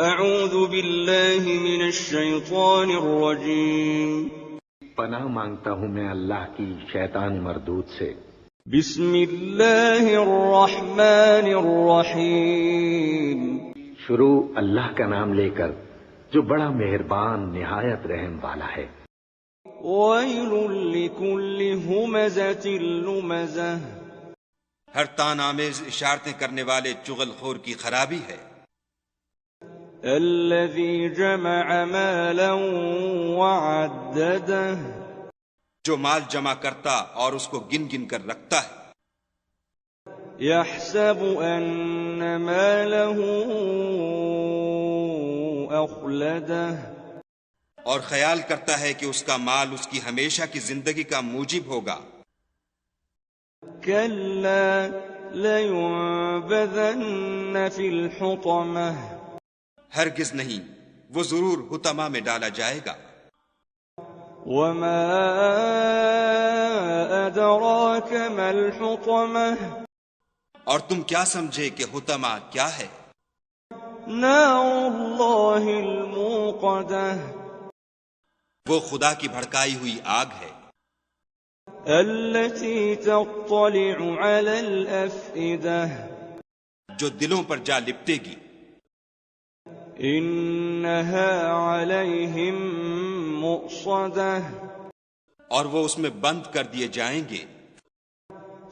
اعوذ باللہ من الشیطان الرجیم پناہ مانگتا ہوں میں اللہ کی شیطان مردود سے۔ بسم اللہ الرحمن الرحیم شروع اللہ کا نام لے کر جو بڑا مہربان نہایت رحم والا ہے۔ ویل لکل ہمزۃ لمزہ ہر تان آمیز اشارتیں کرنے والے چغل خور کی خرابی ہے۔ الذی جمع مالا وعددہ جو مال جمع کرتا اور اس کو گن گن کر رکھتا ہے۔ يحسب ان ماله اخلده اور خیال کرتا ہے کہ اس کا مال اس کی ہمیشہ کی زندگی کا موجب ہوگا۔ كلا لينبذن في الحطمة ہرگز نہیں، وہ ضرور حطمہ میں ڈالا جائے گا۔ وما أدراك ما الحطمة اور تم کیا سمجھے کہ حطمہ کیا ہے؟ نار الله الموقدة وہ خدا کی بھڑکائی ہوئی آگ ہے، التي تطلع على الأفئدة جو دلوں پر جا لپٹے گی۔ إنها عليهم مؤصدة اور وہ اس میں بند کر دیے جائیں گے،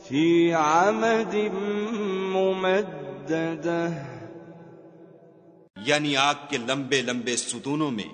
في عمد ممددة یعنی آگ کے لمبے لمبے ستونوں میں۔